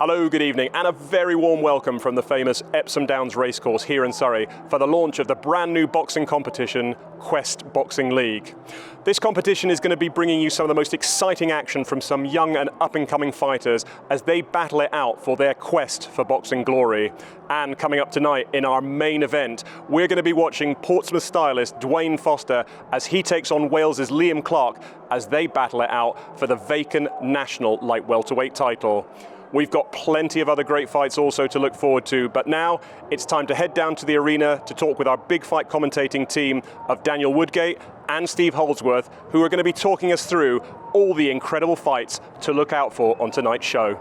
Hello, good evening, and a very warm welcome from the famous Epsom Downs Racecourse here in Surrey for the launch of the brand new boxing competition, Quest Boxing League. This competition is going to be bringing you some of the most exciting action from some young and up-and-coming fighters as they battle it out for their quest for boxing glory. And coming up tonight in our main event, we're going to be watching Portsmouth stylist Dwayne Foster as he takes on Wales's Liam Clark as they battle it out for the vacant national light welterweight title. We've got plenty of other great fights also to look forward to, but now it's time to head down to the arena to talk with our big fight commentating team of Daniel Woodgate and Steve Holdsworth, who are going to be talking us through all the incredible fights to look out for on tonight's show.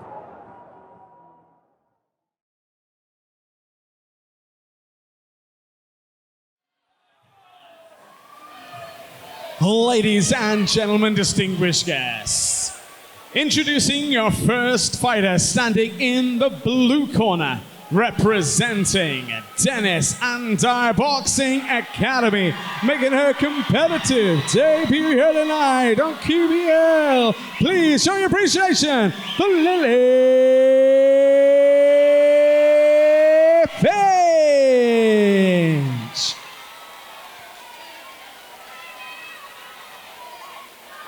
Ladies and gentlemen, distinguished guests, introducing your first fighter standing in the blue corner, representing Dennis and Dyer Boxing Academy, making her competitive debut here tonight on QBL. Please show your appreciation for Lily Finch.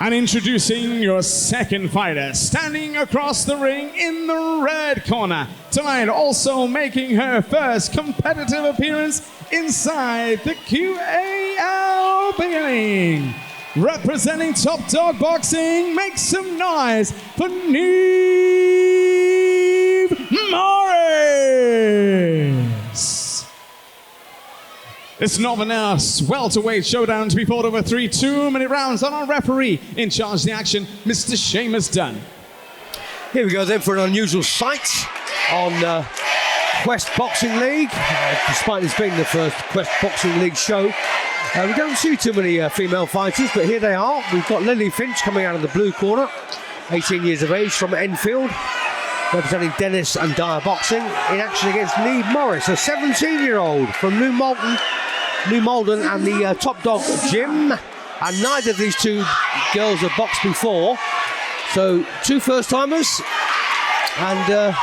And introducing your second fighter, standing across the ring in the red corner, tonight also making her first competitive appearance inside the QAL beginning. Representing Top Dog Boxing, make some noise for Neve Morris. It's Northern House welterweight showdown to be fought over 3 2-minute rounds on our referee in charge of the action, Mr. Seamus Dunn. Here we go then for an unusual sight on Quest Boxing League. Despite this being the first Quest Boxing League show, we don't see too many female fighters, but here they are. We've got Lily Finch coming out of the blue corner, 18 years of age, from Enfield, representing Dennis and Dyer Boxing, in action against Neve Morris, a 17-year-old from New Malden and the Top Dog Gym. And neither of these two girls have boxed before, so two first-timers. And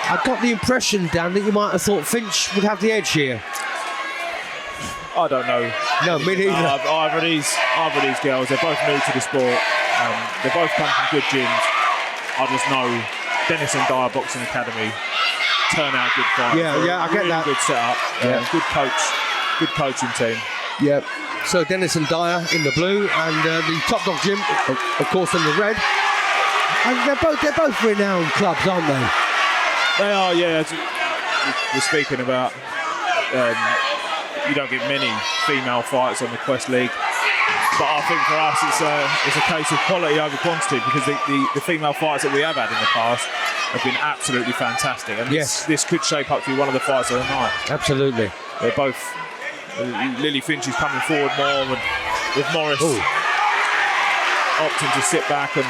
I got the impression, Dan, that you might have thought Finch would have the edge here. I don't know. No, me neither. Either of these girls, they're both new to the sport. They both come from good gyms. I just know Dennis and Dyer Boxing Academy turn out good fighters. Yeah, I get really that. Good setup, good coach, good coaching team. Yeah. So Dennis and Dyer in the blue, and the Top Dog Gym, of course, in the red. And they're both renowned clubs, aren't they? They are, yeah. We're speaking about you don't get many female fights on the Quest League. But I think for us it's a case of quality over quantity, because the female fights that we have had in the past have been absolutely fantastic, and yes, this could shape up to be one of the fights of the night. Absolutely. They're both. Lily Finch is coming forward more, with Morris opting to sit back and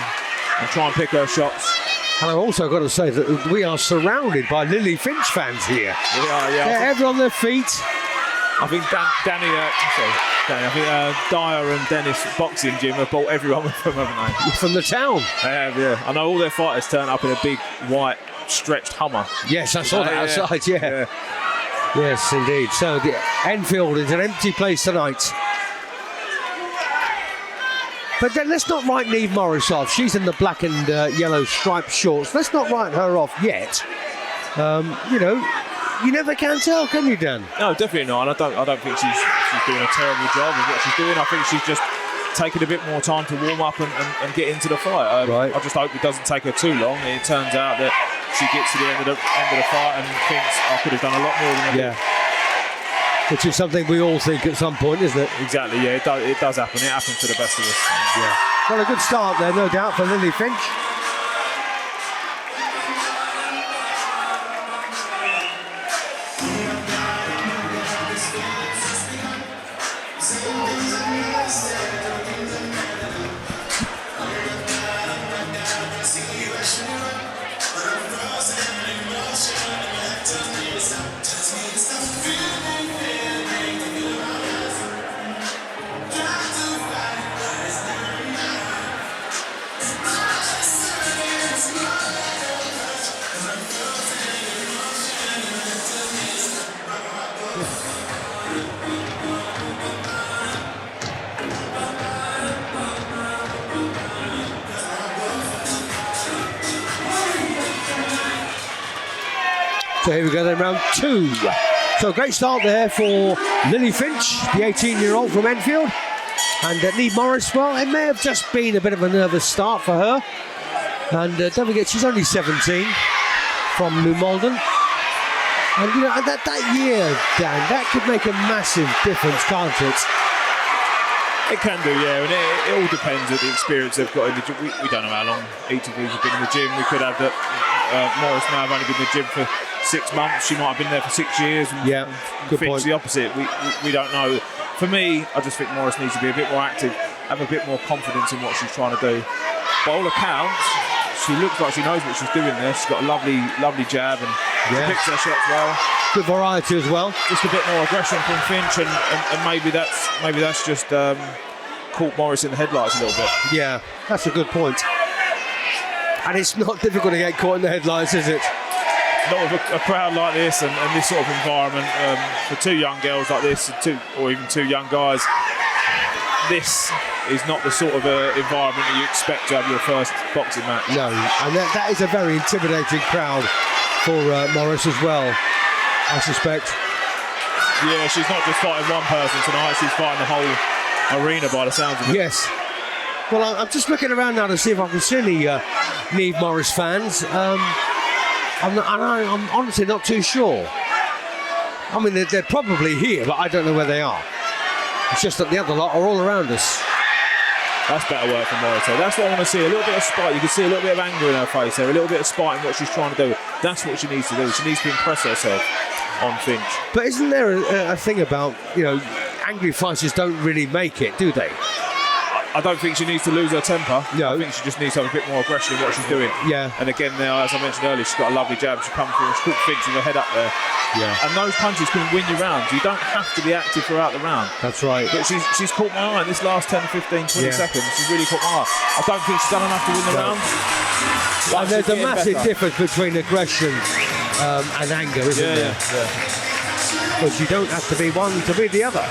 try and pick her shots. And I've also got to say that we are surrounded by Lily Finch fans here. We are, yeah. They're ever on their feet. I think Dyer and Dennis Boxing Gym have brought everyone with them, haven't they? From the town. They have, yeah. I know all their fighters turn up in a big white stretched Hummer. Yes, I saw that outside, yeah. Yes, indeed. So the Enfield is an empty place tonight. But then let's not write Neve Morris off. She's in the black and yellow striped shorts. Let's not write her off yet. You never can tell, can you, Dan? No, definitely not. And I don't think she's doing a terrible job of what she's doing. I think she's just taking a bit more time to warm up and get into the fight. Right. I just hope it doesn't take her too long. It turns out that she gets to the end of the fight and thinks I could have done a lot more than I did. Which is something we all think at some point, isn't it? Exactly, yeah. It does happen. It happens to the best of us. Yeah. Well, a good start there, no doubt, for Lily Finch. So here we go then, round 2. So a great start there for Lily Finch, the 18-year-old from Enfield. And Neve Morris, well, it may have just been a bit of a nervous start for her. And don't forget, she's only 17 from New Malden. And you know, that year, Dan, that could make a massive difference, can't it? It can do, yeah, and it all depends on the experience they've got in the gym. We don't know how long each of these have been in the gym. We could have that Morris may have only been in the gym for 6 months. She might have been there for 6 years. And, yeah, good Finch point. The opposite. We don't know. For me, I just think Morris needs to be a bit more active, have a bit more confidence in what she's trying to do. By all accounts, she looks like she knows what she's doing there. She's got a lovely jab and she picks her shots well. Good variety as well. Just a bit more aggression from Finch, and maybe that's just caught Morris in the headlights a little bit. Yeah, that's a good point. And it's not difficult to get caught in the headlights, is it? Not with a crowd like this and this sort of environment. For 2 young girls like this, or even 2 young guys, this is not the sort of environment that you expect to have your first boxing match. No, and that is a very intimidating crowd for Morris as well, I suspect. Yeah, she's not just fighting one person tonight, she's fighting the whole arena by the sounds of it. Yes. Well, I'm just looking around now to see if I can see any Neve Morris fans. I'm honestly not too sure. I mean, they're probably here, but I don't know where they are. It's just that the other lot are all around us. That's better work from Morris. That's what I want to see. A little bit of spite. You can see a little bit of anger in her face there. A little bit of spite in what she's trying to do. That's what she needs to do. She needs to impress herself on Finch. But isn't there a thing about, you know, angry fighters don't really make it, do they? I don't think she needs to lose her temper. No. I think she just needs to have a bit more aggression in what she's doing. Yeah. And again, now, as I mentioned earlier, she's got a lovely jab. She comes through and she caught Finch with her head up there. Yeah. And those punches can win you rounds. You don't have to be active throughout the round. That's right. But she's caught my eye in this last 10, 15, 20 seconds. She's really caught my eye. I don't think she's done enough to win the round. And there's a massive difference between aggression and anger, isn't there? Yeah. Because you don't have to be one to be the other.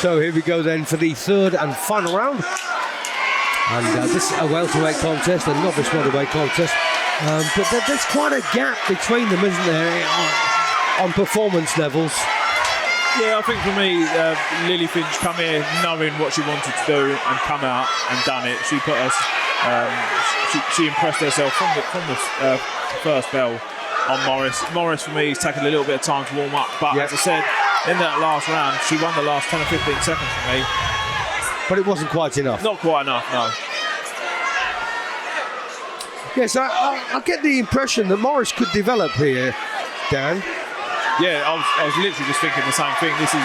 So here we go then for the 3rd and final round. And this is a welterweight contest, a novice welterweight contest. But there's quite a gap between them, isn't there, on performance levels? Yeah, I think for me, Lily Finch come here knowing what she wanted to do and come out and done it. She put us, she impressed herself from the first bell on Morris. Morris for me has taken a little bit of time to warm up, but as I said, in that last round, she won the last 10 or 15 seconds for me. But it wasn't quite enough. Not quite enough, no. Yes, I get the impression that Morris could develop here, Dan. Yeah, I was literally just thinking the same thing. This is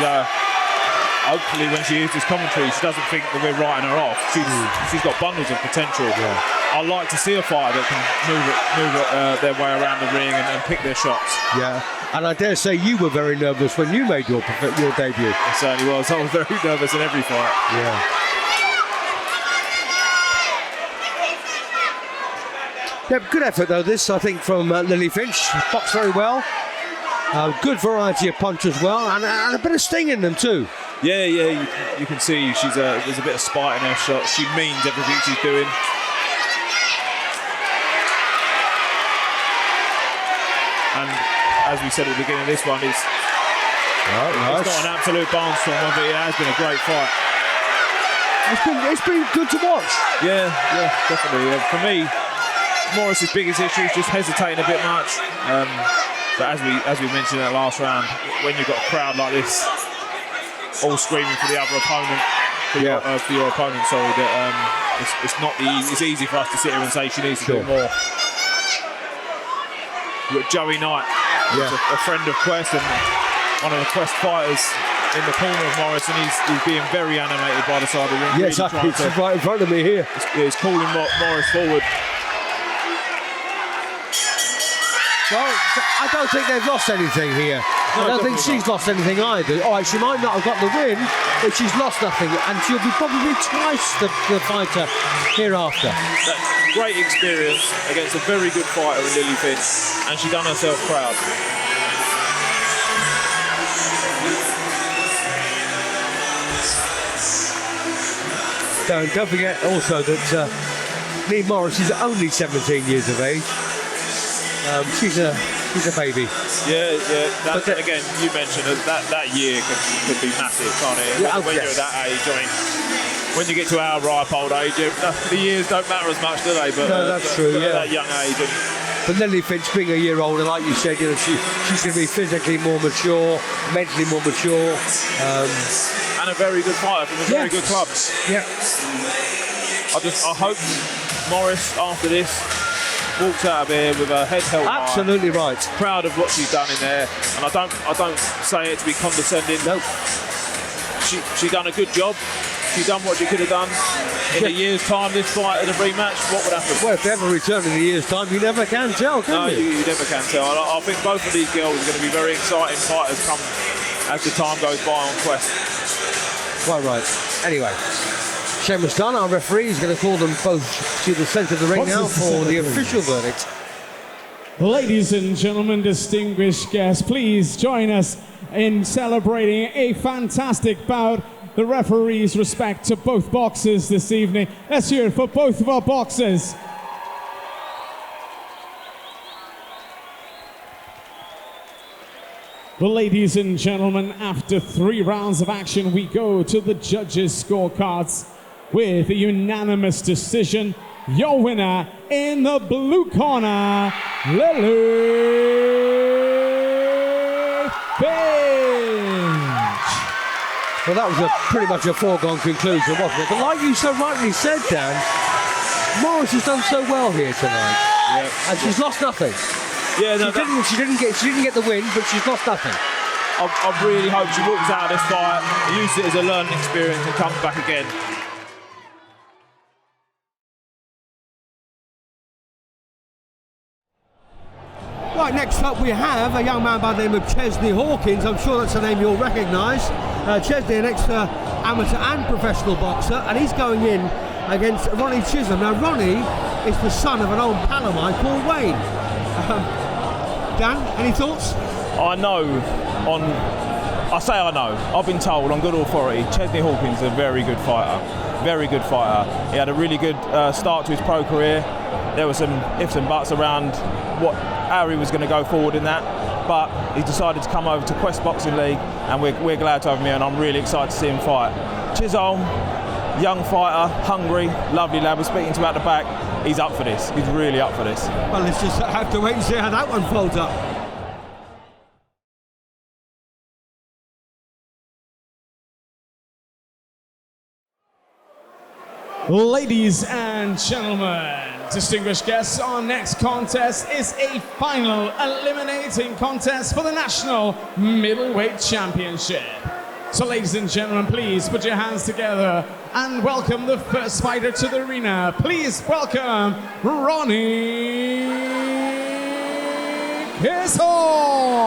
hopefully when she hears this commentary, she doesn't think that we're writing her off. She's got bundles of potential. Yeah. I like to see a fighter that can move their way around the ring and pick their shots. Yeah. And I dare say you were very nervous when you made your debut. I certainly was. I was very nervous in every fight. Yeah. Yeah, good effort though this, I think, from Lily Finch. Boxed very well. Good variety of punch as well, and a bit of sting in them too. Yeah, you can see there's a bit of spite in her shot. She means everything she's doing. And as we said at the beginning of this one, it's not an absolute barnstorm of it. It has been a great fight. It's been good to watch. Yeah, definitely. For me, Morris's biggest issue is just hesitating a bit much. But as we mentioned in that last round, when you've got a crowd like this, all screaming for the other opponent, for your opponent. Sorry, that it's not it's easy for us to sit here and say she needs to do more. But Joey Knight, who's a friend of Quest and one of the Quest fighters in the corner of Morris, and he's being very animated by the side of the ring. Yes, really it's right in front of me here. He's calling Morris forward. Well, I don't think they've lost anything here. No, I don't think she's lost anything either. All right, she might not have got the win, but she's lost nothing, and she'll be probably twice the fighter hereafter. That's great experience against a very good fighter in Lily Finn, and she done herself proud. Don't forget also that Lee Morris is only 17 years of age. She's a baby. Yeah. But again, you mentioned that year could be massive, can't it? Yeah, when you're at that age, I mean, when you get to our ripe old age, the years don't matter as much, do they? But no, that's true. At that young age. But Lily Finch being a year older, like you said, you know, she's going to be physically more mature, mentally more mature, and a very good fighter from a very good club. Yeah. I hope Morris after this walks out of here with her head held high. Absolutely right. Proud of what she's done in there, and I don't say it to be condescending. No. She done a good job. She done what she could have done. In a year's time, this fight at a rematch, what would happen? Well, if they ever return in a year's time, you never can tell, can you? No, you never can tell. I think both of these girls are going to be very exciting fighters come as the time goes by on Quest. Quite right. Anyway, Seamus Dunn, our referee, is going to call them both to the centre of the ring now for the official verdict. Ladies and gentlemen, distinguished guests, please join us in celebrating a fantastic bout. The referees respect to both boxers this evening. Let's hear it for both of our boxers. Well, ladies and gentlemen, after 3 rounds of action, we go to the judges' scorecards with a unanimous decision. Your winner in the blue corner, Lily Finch. Well, that was pretty much a foregone conclusion, wasn't it? But like you so rightly said, Dan, Morris has done so well here tonight, and she's lost nothing. Yeah, no, she didn't get the win, but she's lost nothing. I really hope she walks out of this fight, uses it as a learning experience, and comes back again. Right, next up we have a young man by the name of Chesney Hawkins. I'm sure that's a name you'll recognise. Chesney, an ex-amateur and professional boxer, and he's going in against Ronnie Chisholm. Now, Ronnie is the son of an old pal of mine called Wayne. Dan, any thoughts? I know. I've been told on good authority, Chesney Hawkins is a very good fighter. Very good fighter. He had a really good start to his pro career. There were some ifs and buts around how he was going to go forward in that, but he decided to come over to Quest Boxing League, and we're glad to have him here, and I'm really excited to see him fight. Chisholm, young fighter, hungry, lovely lad. We're speaking to him at the back. He's up for this. He's really up for this. Well, let's just have to wait and see how that one folds up. Ladies and gentlemen, distinguished guests, our next contest is a final eliminating contest for the National Middleweight Championship. So ladies and gentlemen, please put your hands together and welcome the first fighter to the arena. Please welcome Ronnie Chisholm.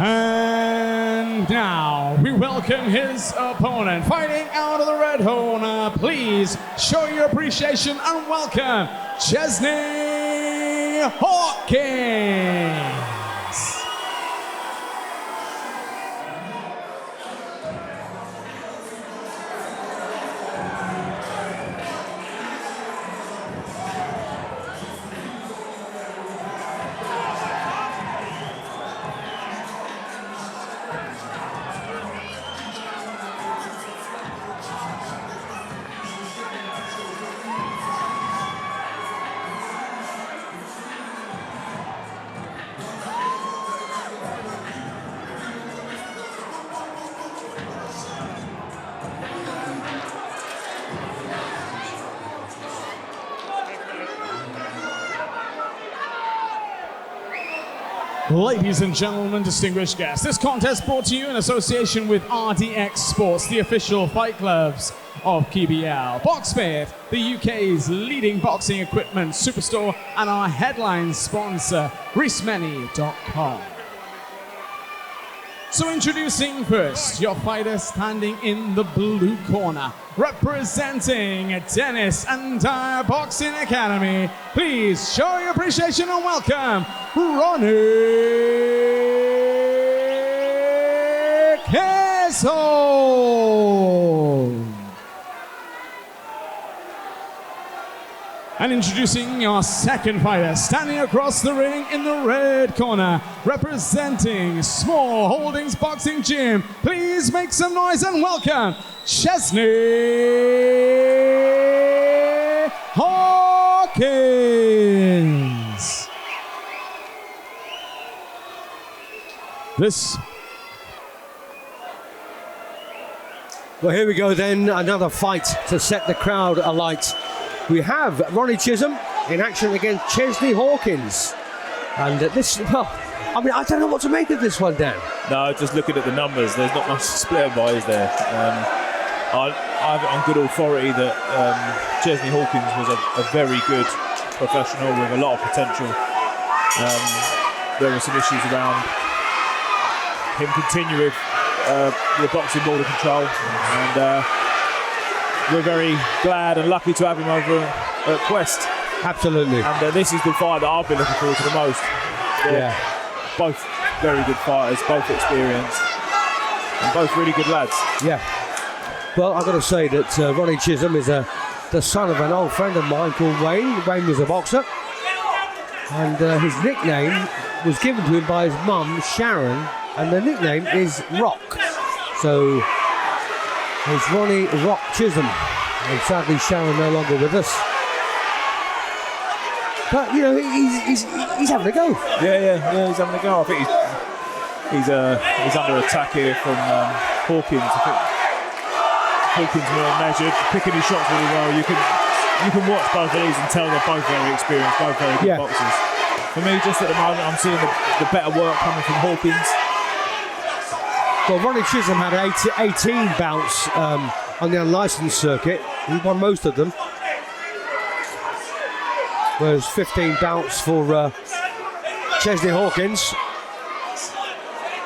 And now we welcome his opponent, fighting out of the red corner. Please show your appreciation and welcome Chesney Hawkins. Ladies and gentlemen, distinguished guests, this contest brought to you in association with RDX Sports, the official fight clubs of KBL, Boxfit, the UK's leading boxing equipment superstore, and our headline sponsor, ReeseMany.com. So introducing first, your fighter standing in the blue corner, representing Dennis and Dyer Boxing Academy. Please show your appreciation and welcome, Ronnie Kesson. And introducing your second fighter, standing across the ring in the red corner, representing Small Holdings Boxing Gym. Please make some noise and welcome, Chesney Hawkins. Well, here we go then, another fight to set the crowd alight. We have Ronnie Chisholm in action against Chesney Hawkins. And well, I mean, I don't know what to make of this one, Dan. No, just looking at the numbers, there's not much to split them by, is there? I have it on good authority that Chesney Hawkins was a very good professional with a lot of potential. There were some issues around him continuing the boxing border control, and we're very glad and lucky to have him over at Quest. Absolutely. And this is the fight that I've been looking forward to the most. Yeah. Both very good fighters, both experienced, and both really good lads. Yeah. Well, I've got to say that Ronnie Chisholm is the son of an old friend of mine called Wayne. Wayne was a boxer, and his nickname was given to him by his mum, Sharon, and the nickname is Rock. So it's Ronnie Rock Chisholm, and sadly Sharon no longer with us. But you know, he's having a go. Yeah, he's having a go. I think he's under attack here from Hawkins. I think Hawkins more measured, picking his shots really well. You can watch both of these and tell they're both very experienced, both very good boxers. For me, just at the moment, I'm seeing the better work coming from Hawkins. Well, Ronnie Chisholm had 18 bouts on the unlicensed circuit. He won most of them. Whereas 15 bouts for Chesney Hawkins.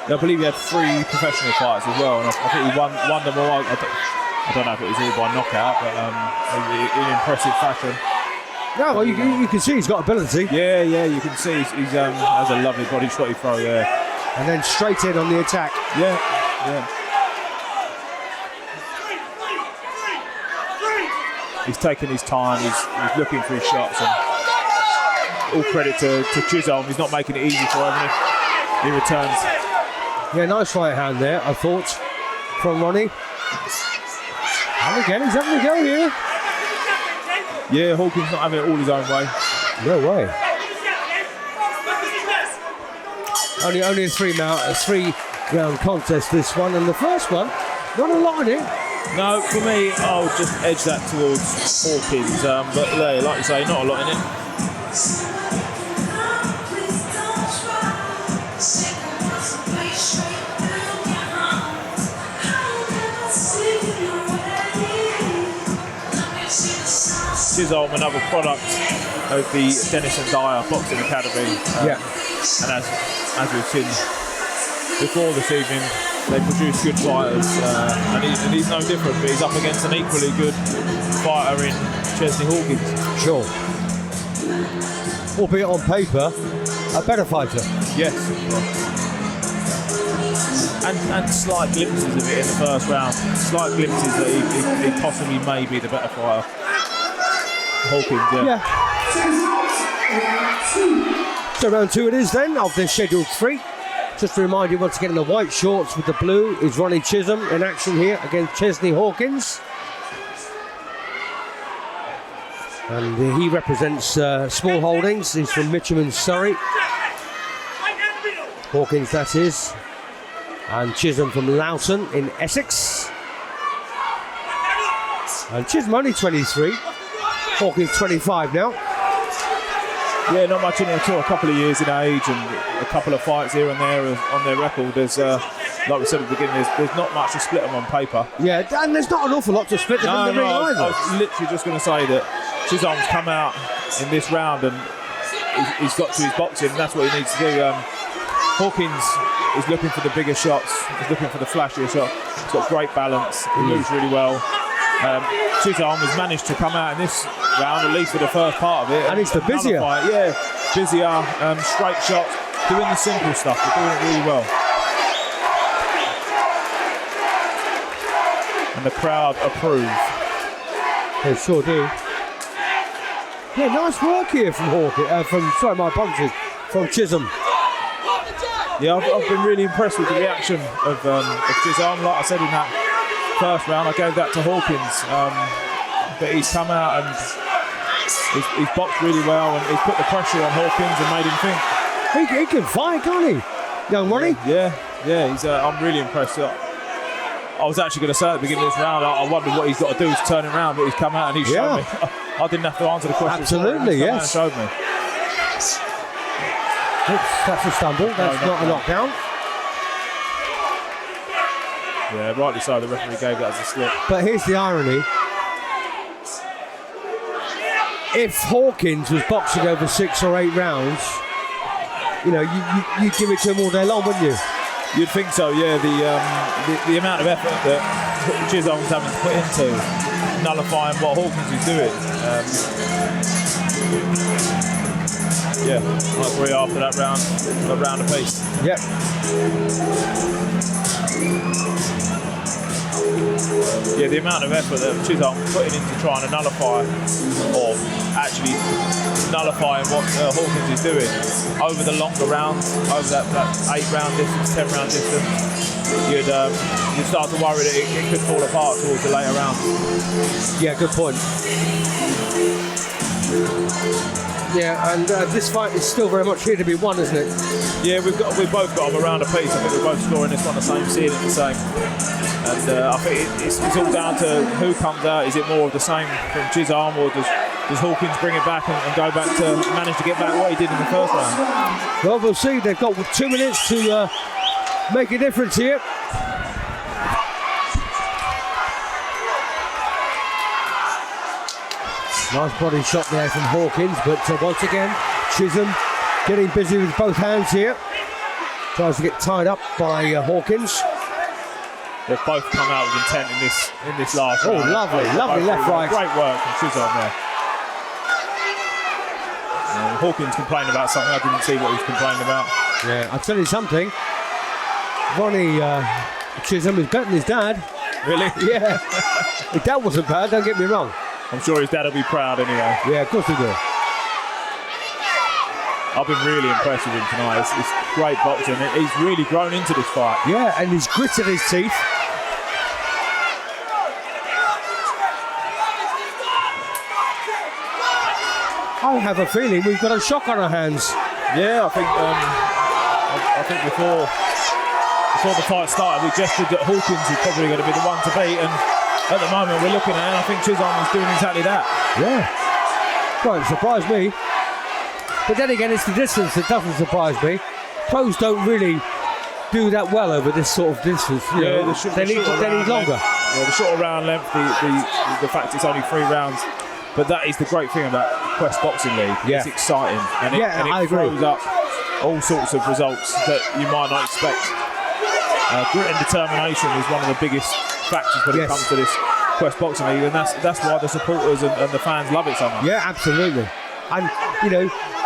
I believe he had 3 professional fights as well, and I think he won them all. I don't know if it was all by knockout, but in impressive fashion. No, well, you can see he's got ability. Yeah, you can see he has a lovely body shotty throw there. And then straight in on the attack. Yeah. He's taking his time, he's looking for his shots, and all credit to Chisholm. He's not making it easy for him. He returns. Yeah, nice right hand there, I thought, from Ronnie. And again, he's having a go here. Yeah, Hawkins not having it all his own way. No way. Only a 3-round contest, this one, and the first one, not a lot in it. No, for me, I'll just edge that towards Hawkins, but like you say, not a lot in it. Chisholm, another product of the Dennis and Dyer Boxing Academy. And as we've seen before this evening, they produce good fighters, and he's no different, but he's up against an equally good fighter in Chesney Hawkins. Sure. albeit on paper, a better fighter. Yes. And slight glimpses of it in the first round. Slight glimpses that he possibly may be the better fighter. Hawkins, yeah. So round 2 it is then of this scheduled 3. Just to remind you once again, the white shorts with the blue is Ronnie Chisholm in action here against Chesney Hawkins. And he represents Small Holdings. He's from Mitcham in Surrey. Hawkins, that is. And Chisholm from Loughton in Essex. And Chisholm only 23. Hawkins 25 now. Yeah, not much in it at all. A couple of years in age and a couple of fights here and there on their record. There's, like we said at the beginning, there's not much to split them on paper. Yeah, and there's not an awful lot to split them in the ring either. I was literally just going to say that Chisholm's come out in this round and he's got to his boxing, and that's what he needs to do. Hawkins is looking for the bigger shots. He's looking for the flashier shots. He's got great balance. He moves really well. Chisholm has managed to come out in this round, at least for the first part of it. And it's the busier. Yeah, busier, straight shots, doing the simple stuff, but doing it really well. And the crowd approve. They sure do. Yeah, nice work here from Hawkins. From Chisholm. Yeah, I've been really impressed with the reaction of Chisholm. Like I said in that first round, I gave that to Hawkins, but he's come out and he's boxed really well, and he's put the pressure on Hawkins and made him think. He can fight, can't he? Young Ronnie? Yeah. He's. I'm really impressed. I was actually going to say at the beginning of this round, I wondered what he's got to do to turn him around, but he's come out and he's shown me. I didn't have to answer the question. Absolutely, yes. Showed me. Oops, that's a stumble. That's not a knockdown. Yeah, rightly so. The referee gave that as a slip. But here's the irony. If Hawkins was boxing over 6 or 8 rounds, you'd give it to him all day long, wouldn't you? You'd think so, yeah. The amount of effort that Chisholm's having to put into nullifying what Hawkins is doing. Yeah, I agree after that round, a round apiece. Yep. Yeah, the amount of effort that Chisholm's putting into trying to nullify, or actually nullifying what Hawkins is doing over the longer rounds, over that 8-round distance, 10-round distance, you'd start to worry that it could fall apart towards the later rounds. Yeah, good point. Yeah, and this fight is still very much here to be won, isn't it? Yeah, we've both got them around a piece. I think we're both scoring this one the same, seeing it the same. And I think it's all down to who comes out. Is it more of the same from Chisholm, or does Hawkins bring it back and go back to manage to get back what he did in the first round? Well, we'll see. They've got 2 minutes to make a difference here. Nice body shot there from Hawkins, but once again, Chisholm getting busy with both hands here. Tries to get tied up by Hawkins. They've both come out with intent in this last round. Oh, lovely left, right. Great work from Chisholm there. Hawkins complained about something. I didn't see what he was complaining about. Yeah, I'll tell you something. Ronnie Chisholm is better than his dad. Really? Yeah. His dad wasn't bad, don't get me wrong. I'm sure his dad will be proud anyway. Yeah, of course he will. I've been really impressed with him tonight. It's great boxing. He's really grown into this fight. Yeah, and he's gritted his teeth. I have a feeling we've got a shock on our hands. Yeah, I think before the fight started, we gestured that Hawkins was probably going to be the one to beat, and at the moment we're looking at it, and I think Chisholm is doing exactly that. Yeah. Well, it surprised me. But then again, it's the distance that doesn't surprise me. Pros don't really do that well over this sort of distance. They need longer. Yeah, the shorter round length, the fact it's only 3 rounds. But that is the great thing about Quest Boxing League. Yeah. It's exciting, and it throws up all sorts of results that you might not expect. Grit and determination is one of the biggest factors when it comes to this Quest Boxing League, and that's why the supporters and the fans love it so much. Yeah, absolutely. And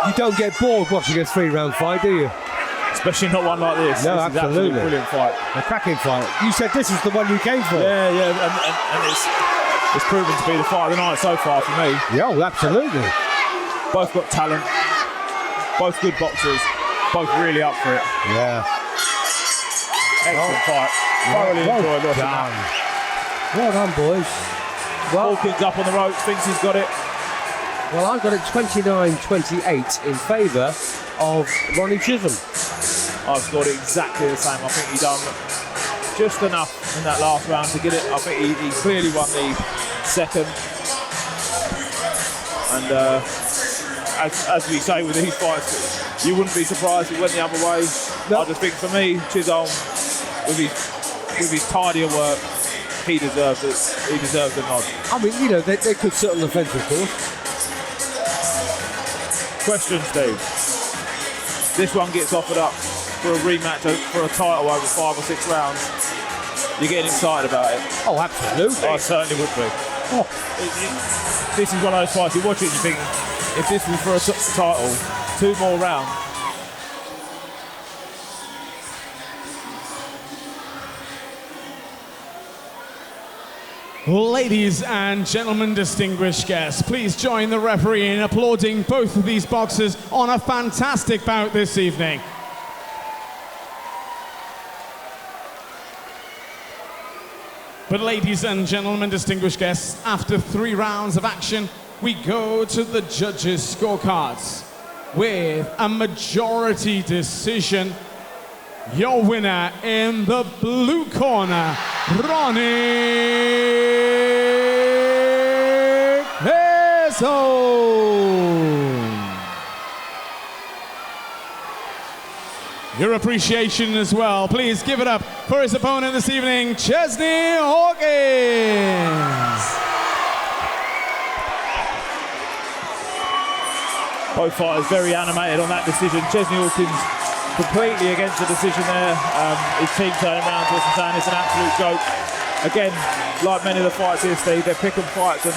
you don't get bored watching a 3-round fight, do you? Especially not one like this. No, this absolutely. Is a brilliant fight. A cracking fight. You said this is the one you came for. Yeah, and it's proven to be the fight of the night so far for me. Yeah, oh, absolutely. Both got talent, both good boxers, both really up for it. Yeah. Excellent fight. Thoroughly enjoyed watching that. Well done, boys. Well, Hawkins up on the ropes, thinks he's got it. well, I've got it 29-28 in favour of Ronnie Chisholm. I've scored it exactly the same. I think he done just enough in that last round to get it. I think he clearly won the second. And as we say with these fights, you wouldn't be surprised if it went the other way. No. I just think for me, Chisholm, with his tidier work, he deserves it. He deserves the nod. I mean, you know, they could sit on the fence, of course. Question, Steve. This one gets offered up for a rematch for a title over 5 or 6 rounds. You're getting excited about it. Oh, absolutely. I certainly would be. Oh. This is one of those fights you watch it and you think, if this was for a title, 2 more rounds. Ladies and gentlemen, distinguished guests, please join the referee in applauding both of these boxers on a fantastic bout this evening. But ladies and gentlemen, distinguished guests, after 3 rounds of action, we go to the judges' scorecards with a majority decision. Your winner in the blue corner, Ronnie Chisholm. Your appreciation as well. Please give it up for his opponent this evening, Chesney Hawkins. Both fighters very animated on that decision. Chesney Hawkins completely against the decision there. His team turning around to us and saying it's an absolute joke. Again, like many of the fights here, Steve, they're pick 'em fights, and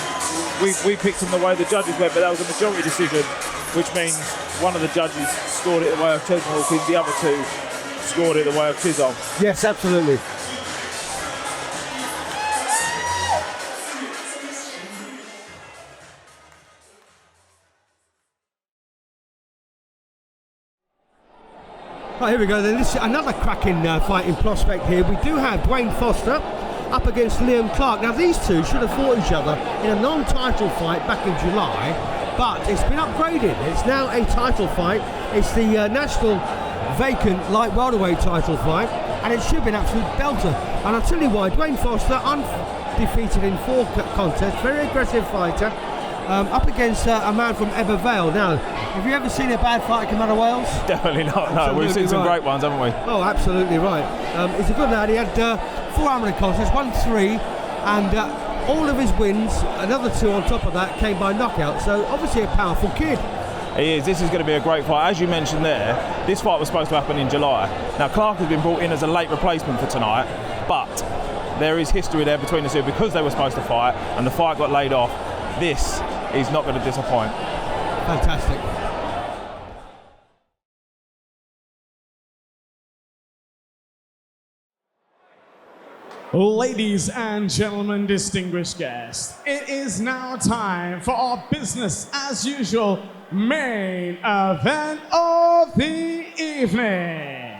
we picked them the way the judges went, but that was a majority decision, which means one of the judges scored it the way of Chesney Hawkins, the other 2 scored it the way of Chisholm. Yes, absolutely. Right, here we go then. This is another cracking fighting prospect here. We do have Dwayne Foster up against Liam Clark. Now these two should have fought each other in a non-title fight back in July, but it's been upgraded. It's now a title fight. It's the national vacant light welterweight title fight, and it should be an absolute belter. And I'll tell you why. Dwayne Foster, undefeated in 4 contests, very aggressive fighter, up against a man from Ebbw Vale. Now, have you ever seen a bad fighter come out of Wales? Definitely not, no. We've seen some great ones, haven't we? Oh, absolutely right. He's a good lad. He had 4 amateur contests, won 3, and all of his wins, another 2 on top of that, came by knockout. So obviously a powerful kid. He is. This is going to be a great fight. As you mentioned there, this fight was supposed to happen in July. Now, Clark has been brought in as a late replacement for tonight, but there is history there between the two because they were supposed to fight, and the fight got laid off. This is not going to disappoint. Fantastic. Ladies and gentlemen, distinguished guests, it is now time for our business as usual main event of the evening.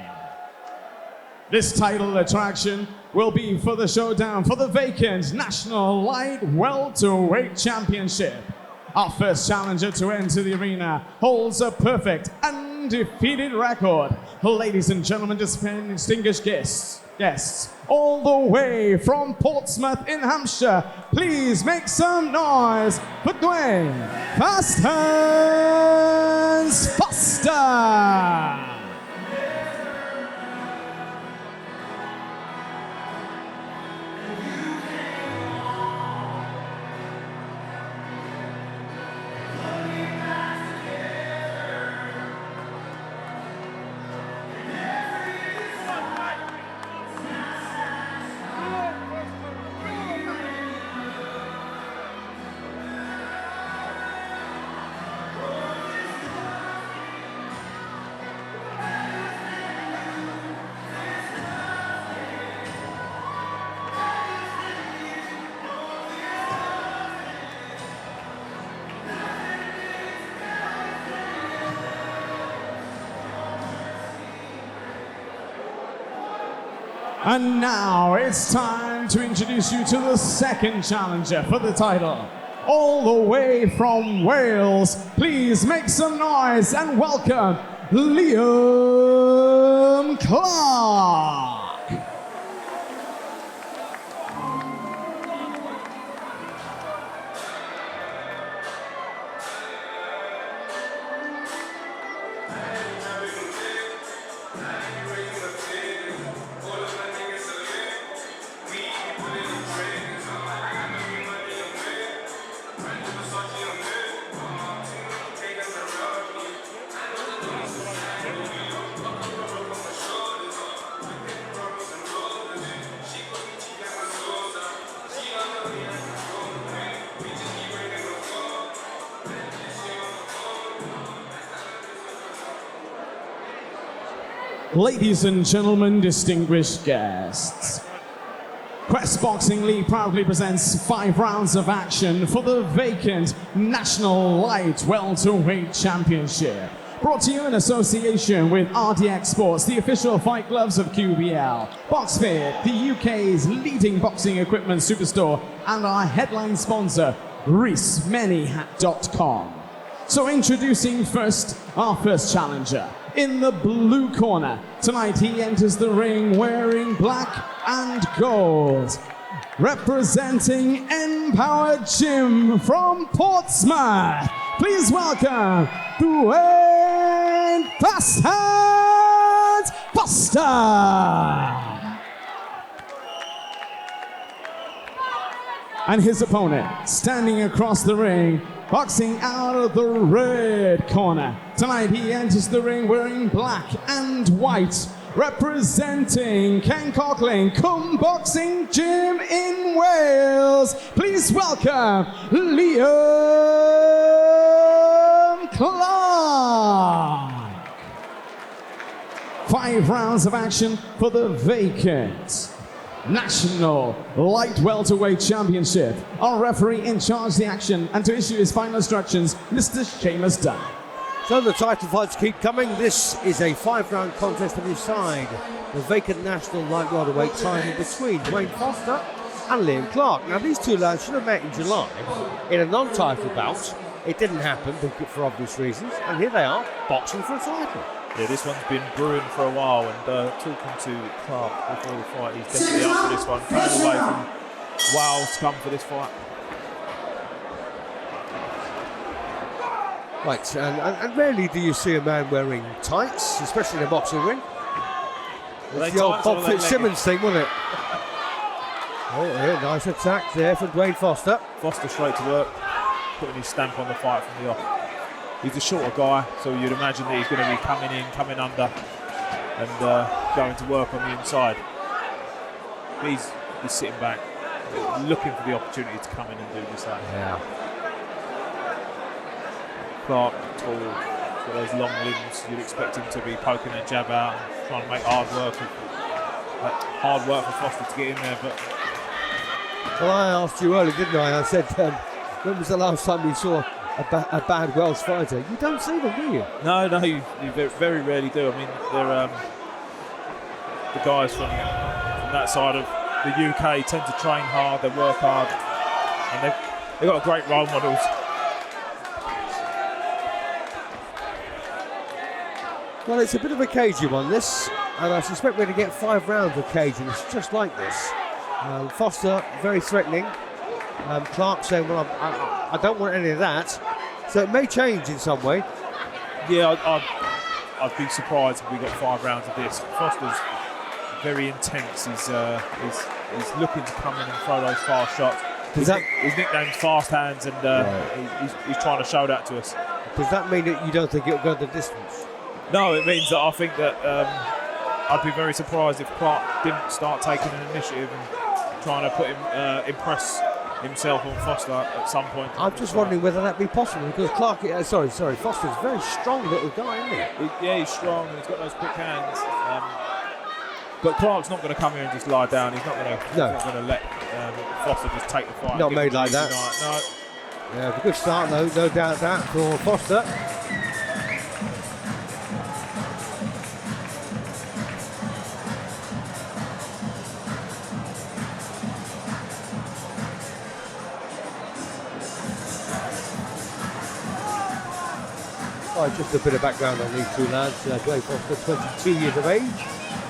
This title attraction will be for the showdown for the vacant National Light Welterweight Championship. Our first challenger to enter the arena holds a perfect, undefeated record. Ladies and gentlemen, distinguished guests, all the way from Portsmouth in Hampshire, please make some noise for Dwayne Foster. And now it's time to introduce you to the second challenger for the title. All the way from Wales, please make some noise and welcome Liam Clark. Ladies and gentlemen, distinguished guests, Quest Boxing League proudly presents 5 rounds of action for the vacant National Light Welterweight Championship. Brought to you in association with RDX Sports, the official fight gloves of QBL, BoxFit, the UK's leading boxing equipment superstore, and our headline sponsor, ReeseManyhat.com. So introducing first, our first challenger. In the blue corner, tonight he enters the ring wearing black and gold. Representing Empowered Gym from Portsmouth, please welcome Dwayne Foster. And his opponent, standing across the ring, boxing out of the red corner. Tonight he enters the ring wearing black and white, representing Ken Coughlin, Cum Boxing Gym in Wales. Please welcome Liam Clark. 5 rounds of action for the vacant National Light Welterweight Championship. Our referee in charge of the action and to issue his final instructions, Mr. Seamus Dunn. So the title fights keep coming. This is a 5-round contest to decide the vacant National Light Welterweight title between Dwayne Foster and Liam Clark. Now these two lads should have met in July in a non-title bout. It didn't happen for obvious reasons, and here they are boxing for a title. Yeah, this one's been brewing for a while, and talking to Clark before the fight, he's definitely up for this one. Coming away from Wales to come for this fight. Right, and rarely do you see a man wearing tights, especially in a boxing ring. It's the old Bob Fitzsimmons thing, wasn't it? Oh, yeah, nice attack there from Dwayne Foster. Foster straight to work, putting his stamp on the fight from the off. He's a shorter guy, so you'd imagine that he's going to be coming in, coming under, and going to work on the inside. He's sitting back, looking for the opportunity to come in and do just that. Yeah. Clark, tall, got those long limbs. You'd expect him to be poking a jab out and trying to make hard work for Foster to get in there. But well, I asked you earlier, didn't I? I said, when was the last time you saw a bad Welsh fighter? You don't see them, do you? No, you very rarely do. I mean, they're the guys from that side of the UK tend to train hard, they work hard, and they've got great role models. Well, it's a bit of a cagey one, this, and I suspect we're going to get 5 rounds of caging. It's just like this. Foster very threatening. Clark saying, well, I don't want any of that. So it may change in some way. Yeah, I'd be surprised if we got 5 rounds of this. Foster's very intense. He's looking to come in and throw those fast shots. His nickname's Fast Hands, and he's trying to show that to us. Does that mean that you don't think it'll go the distance? No, it means that I think that I'd be very surprised if Clark didn't start taking an initiative and trying to put him impress himself on Foster at some point. I'm just wondering whether that be possible, because Clark, Foster's a very strong little guy, isn't he? Yeah, he's strong and he's got those quick hands. But Clark's not going to come here and just lie down. He's not going to let Foster just take the fight. Not made like that. No. Yeah, a good start though, no doubt that for Foster. Right, just a bit of background on these two lads. Dwayne Foster, 22 years of age,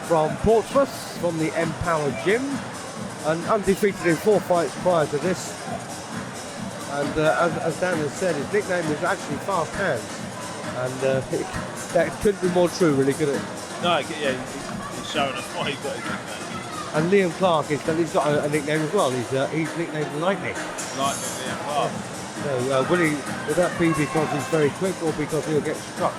from Portsmouth, from the Empower Gym, and undefeated in 4 fights prior to this. And as Dan has said, his nickname was actually Fast Hands. And that couldn't be more true, really, could it? No, yeah, he's showing us why he's got his nickname. And Liam Clark, he's got a nickname as well. He's nicknamed Lightning. Lightning, Liam Clark. So would that be because he's very quick or because he'll get struck?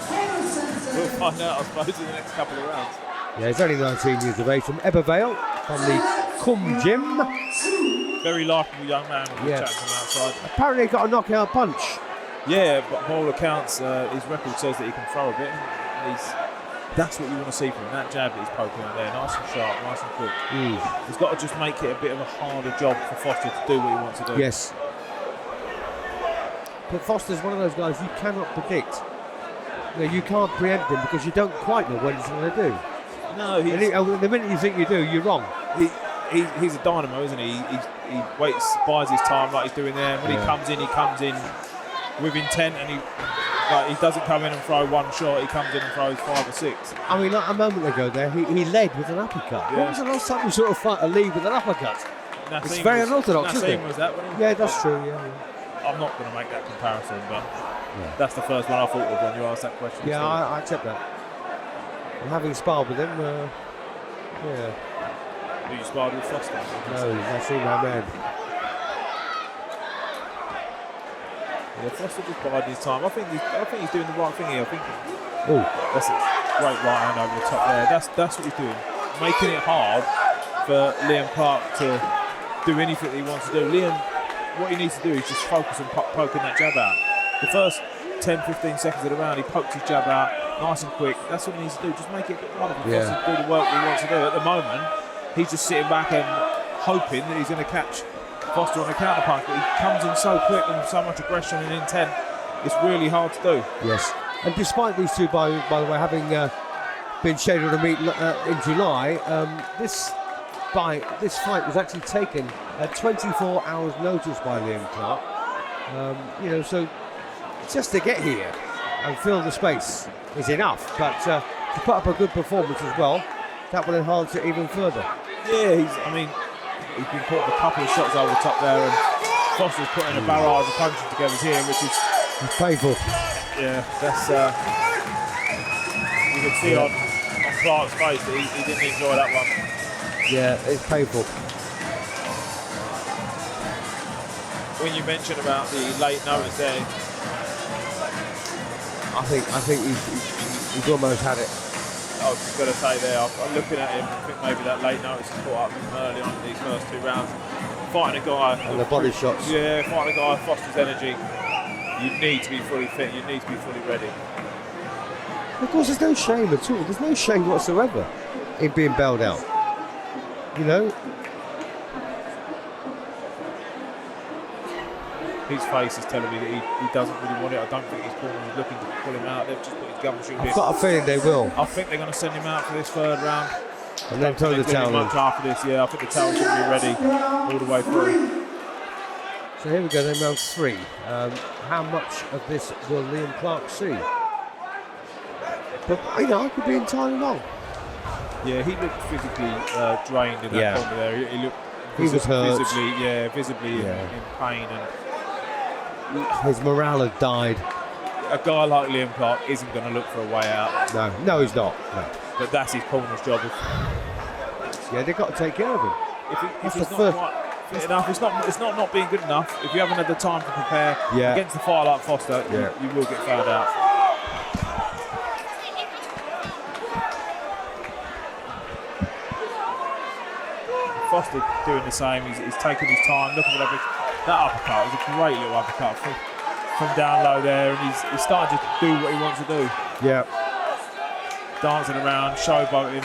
We'll find out, I suppose, in the next couple of rounds. Yeah, he's only 19 years of age, from Ebervale, from the Cum Gym. Very likeable young man with the chat from outside. Apparently he got a knockout punch. Yeah, but by all accounts, his record says that he can throw a bit. That's what you want to see from him. That jab that he's poking out there, nice and sharp, nice and quick. He's got to just make it a bit of a harder job for Foster to do what he wants to do. Yes. But Foster's one of those guys you cannot predict. You can't preempt him because you don't quite know what he's going to do. No, the minute you think you do, you're wrong. He's a dynamo, isn't he? He waits, buys his time like he's doing there. When he comes in with intent, and he doesn't come in and throw one shot. He comes in and throws 5 or 6. I mean, like a moment ago there, he led with an uppercut. Yeah. When was the last time you sort of fight a lead with an uppercut? It's very unorthodox, isn't it? Was that one? Yeah, that's true. Yeah. I'm not going to make that comparison, but that's the first one I thought of when you asked that question. Yeah, I accept that. And having sparred with him, Who you sparred with Foster? No, that's my man. Yeah, Foster just biding his time. I think he's doing the right thing here. That's a great right hand over the top there. That's what he's doing, making it hard for Liam Clark to do anything that he wants to do. Liam, what he needs to do is just focus on poking that jab out. The first 10-15 seconds of the round, he poked his jab out nice and quick. That's what he needs to do. Just make it a bit harder for Foster to do the work he wants to do. At the moment, he's just sitting back and hoping that he's going to catch Foster on a counter punch, but he comes in so quick and with so much aggression and intent, it's really hard to do. Yes, and despite these two, by the way, having been scheduled to meet in July, this fight was actually taken at 24 hours' notice by Liam Clark. So just to get here and fill the space is enough, but to put up a good performance as well, that will enhance it even further. Yeah, he's been caught with a couple of shots over the top there, and Foster's putting a barrage of punches together here, which is painful. Yeah, that's you can see on Clark's face that he didn't enjoy that one. Yeah, it's painful. When you mentioned about the late notice there, I think he's almost had it. I was just going to say there, I'm looking at him, I think maybe that late notice has caught up with him early on in these first 2 rounds. Fighting a guy... And the body shots. Yeah, fighting a guy with Foster's energy. You need to be fully fit, you need to be fully ready. Of course, there's no shame at all. There's no shame whatsoever in being bailed out. His face is telling me that he doesn't really want it. I don't think his corner is looking to pull him out. They've just put his gumshoe in. I've got a feeling they will. I think they're going to send him out for this 3rd round. And then throw the towel in. Much after this, I think the towel should be ready all the way through. So here we go, then round 3. How much of this will Liam Clark see? But, I could be entirely wrong. Yeah, he looked physically drained in that corner there. He looked was hurt. visibly in pain. And his morale had died. A guy like Liam Clark isn't going to look for a way out. No, he's not. No. But that's his corner's job. Yeah, they've got to take care of him. If he's not quite fit enough, it's not being good enough. If you haven't had the time to prepare against a fighter like Foster, you will get found out. Foster doing the same. He's taking his time, looking at that uppercut. It was a great little uppercut from down low there, and he's starting to do what he wants to do. Yeah. Dancing around, showboating.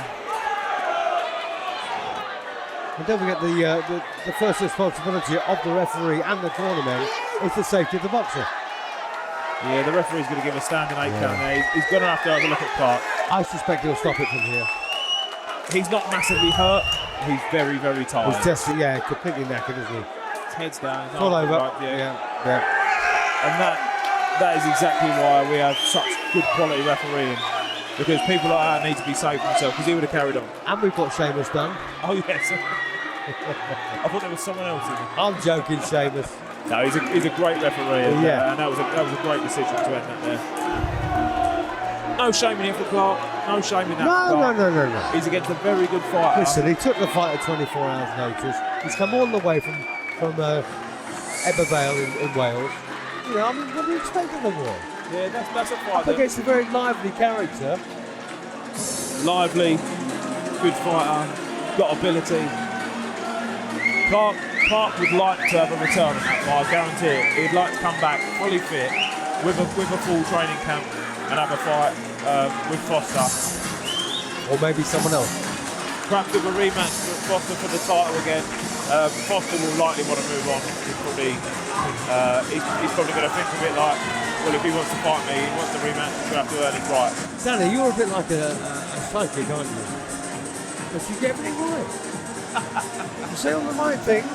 And don't forget the first responsibility of the referee and the cornerman is the safety of the boxer. Yeah, the referee's going to give a standing 8 count there. He's going to have to have a look at Clark. I suspect he'll stop it from here. He's not massively hurt. He's very, very tired. He's just, completely knackered, isn't he? His head's down. It's all over. Right, yeah. Yeah. And that is exactly why we have such good quality refereeing. Because people like that need to be safe themselves, because he would have carried on. And we've got Seamus Dunn. Oh, yes. I thought there was someone else in it. I'm joking, Seamus. No, he's a great referee, and, and that was a great decision to end that there. No shame in it for Clark. No shame in that. No. He's against a very good fighter. Listen, he took the fight at 24 hours' notice. He's come all the way from Ebervale in Wales. You know, I mean, what do you expect of the boy? Yeah, that's a fight. Up against a very lively character. Lively, good fighter, got ability. Clark would like to have a return on that fight, I guarantee it. He'd like to come back fully fit with a full training camp and have a fight with Foster. Or maybe someone else. Perhaps with a rematch with Foster for the title again. Foster will likely want to move on. He's probably going to think of it like, well, if he wants to fight me, he wants the rematch, he's going to have to earn his right. Danny, you're a bit like a psychic, aren't you? Because you get everything right. You say all the right things.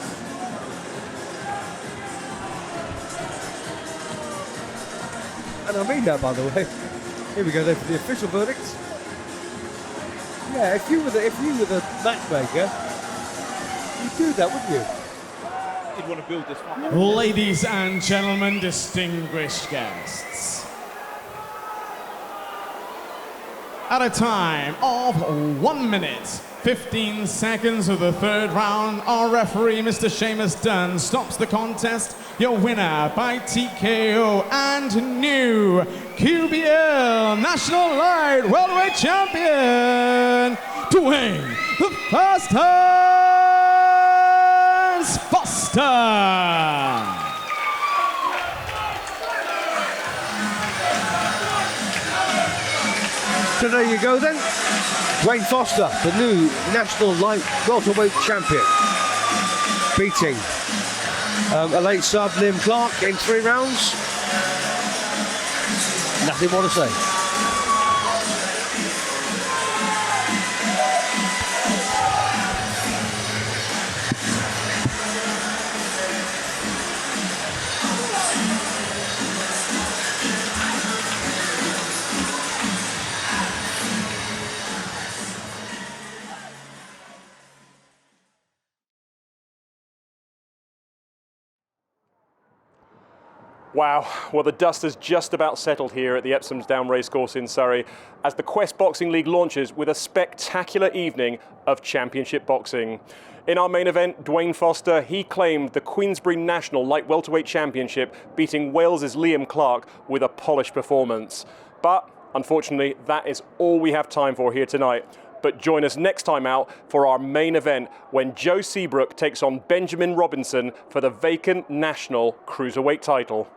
And I mean that, by the way. Here we go then for the official verdict. Yeah, if you were the matchmaker, you'd do that, wouldn't you? You'd want to build this fight. Ladies and gentlemen, distinguished guests. At a time of 1 minute, 15 seconds of the third round, our referee, Mr. Seamus Dunn, stops the contest. Your winner by TKO and new QBL National Light Welterweight Champion, Dwayne the Fast Hands Foster. So there you go then. Dwayne Foster, the new National Light Welterweight Champion, beating a late sub, Liam Clark, in 3 rounds. Nothing more to say. Wow, well the dust has just about settled here at the Epsom Downs Racecourse in Surrey as the Quest Boxing League launches with a spectacular evening of championship boxing. In our main event, Dwayne Foster, he claimed the Queensberry National Light Welterweight Championship, beating Wales's Liam Clark with a polished performance. But unfortunately, that is all we have time for here tonight. But join us next time out for our main event when Joe Seabrook takes on Benjamin Robinson for the vacant national cruiserweight title.